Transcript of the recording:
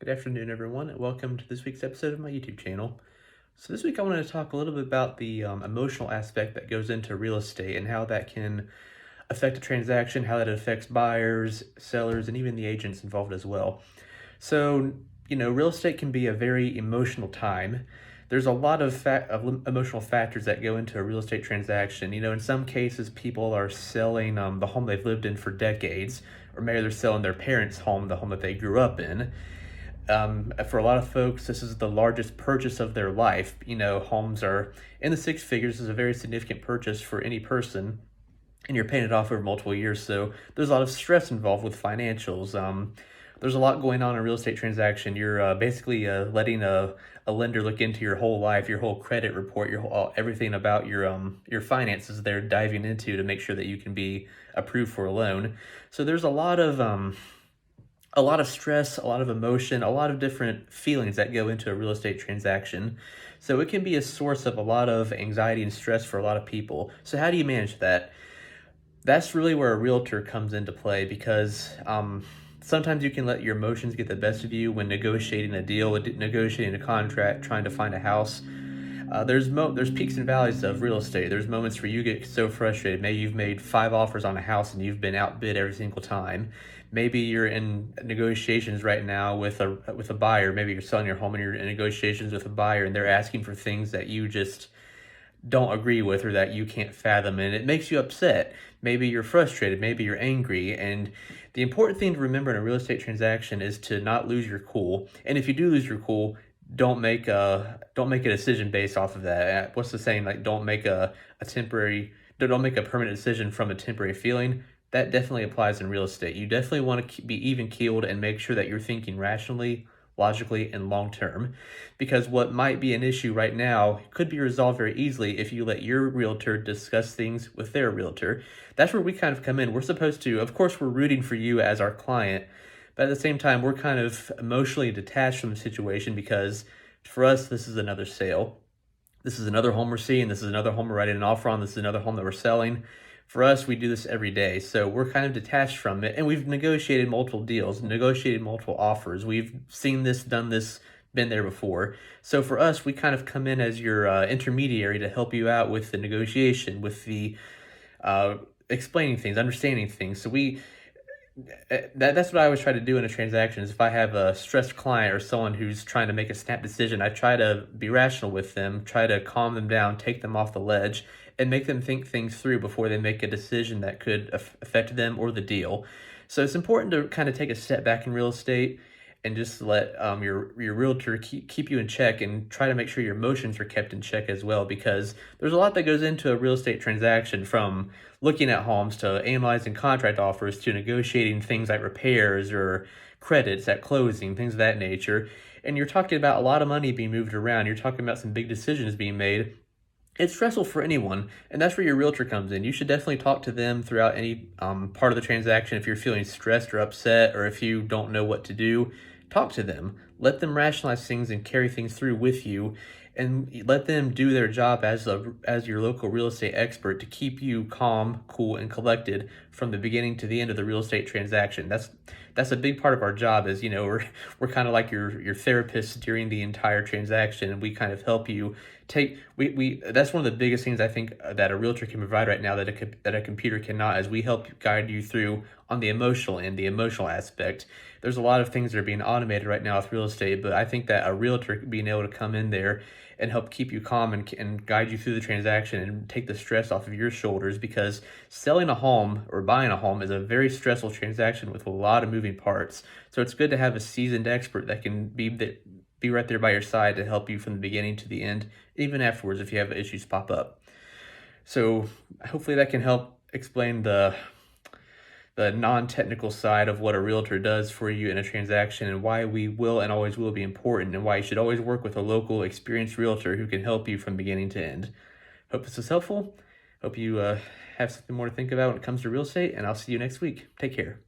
Good afternoon, everyone, and welcome to this week's episode of my YouTube channel. So this week I wanted to talk a little bit about the emotional aspect that goes into real estate and how that can affect a transaction, how that affects buyers, sellers, and even the agents involved as well. So, real estate can be a very emotional time. There's a lot of emotional factors that go into a real estate transaction. In some cases, people are selling the home they've lived in for decades, or maybe they're selling their parents' home, the home that they grew up in. For a lot of folks, this is the largest purchase of their life. Homes are in the six figures. This is a very significant purchase for any person, and you're paying it off over multiple years. So there's a lot of stress involved with financials. There's a lot going on in a real estate transaction. You're basically letting a lender look into your whole life, your whole credit report, everything about your finances. They're diving into to make sure that you can be approved for a loan. So there's a lot of stress, a lot of emotion, a lot of different feelings that go into a real estate transaction. So it can be a source of a lot of anxiety and stress for a lot of people. So how do you manage that? That's really where a realtor comes into play because sometimes you can let your emotions get the best of you when negotiating a deal, negotiating a contract, trying to find a house. There's peaks and valleys of real estate. There's moments where you get so frustrated. Maybe you've made 5 offers on a house and you've been outbid every single time. Maybe you're in negotiations right now with a buyer. Maybe you're selling your home and you're in negotiations with a buyer and they're asking for things that you just don't agree with or that you can't fathom, and it makes you upset. Maybe you're frustrated, maybe you're angry, and the important thing to remember in a real estate transaction is to not lose your cool. And if you do lose your cool, don't make a decision based off of that. What's the saying? Like, don't make a permanent decision from a temporary feeling. That definitely applies in real estate. You definitely want to be even keeled and make sure that you're thinking rationally, logically, and long term, because what might be an issue right now could be resolved very easily if you let your realtor discuss things with their realtor. That's where we kind of come in. We're supposed to, of course, we're rooting for you as our client, but at the same time, we're kind of emotionally detached from the situation because for us, this is another sale. This is another home we're seeing. This is another home we're writing an offer on. This is another home that we're selling. For us, we do this every day. So we're kind of detached from it. And we've negotiated multiple deals, negotiated multiple offers. We've seen this, done this, been there before. So for us, we kind of come in as your intermediary to help you out with the negotiation, with the explaining things, understanding things. So that's what I always try to do in a transaction is if I have a stressed client or someone who's trying to make a snap decision, I try to be rational with them, try to calm them down, take them off the ledge, and make them think things through before they make a decision that could affect them or the deal. So it's important to kind of take a step back in real estate and just let your realtor keep you in check and try to make sure your emotions are kept in check as well, because there's a lot that goes into a real estate transaction, from looking at homes to analyzing contract offers to negotiating things like repairs or credits at closing, things of that nature. And you're talking about a lot of money being moved around. You're talking about some big decisions being made. It's stressful for anyone, and that's where your realtor comes in. You should definitely talk to them throughout any part of the transaction. If you're feeling stressed or upset, or if you don't know what to do, talk to them. Let them rationalize things and carry things through with you, and let them do their job as your local real estate expert to keep you calm, cool, and collected from the beginning to the end of the real estate transaction. That's a big part of our job. Is we're kind of like your therapist during the entire transaction, and we kind of help you we that's one of the biggest things I think that a realtor can provide right now that a computer cannot, is we help guide you through on the emotional end, the emotional aspect. There's a lot of things that are being automated right now with real estate, but I think that a realtor being able to come in there and help keep you calm and guide you through the transaction and take the stress off of your shoulders, because selling a home or buying a home is a very stressful transaction with a lot of moving parts. So it's good to have a seasoned expert that can be right there by your side to help you from the beginning to the end, even afterwards if you have issues pop up. So hopefully that can help explain the non-technical side of what a realtor does for you in a transaction, and why we will and always will be important, and why you should always work with a local experienced realtor who can help you from beginning to end. Hope this was helpful. Hope you have something more to think about when it comes to real estate, and I'll see you next week. Take care.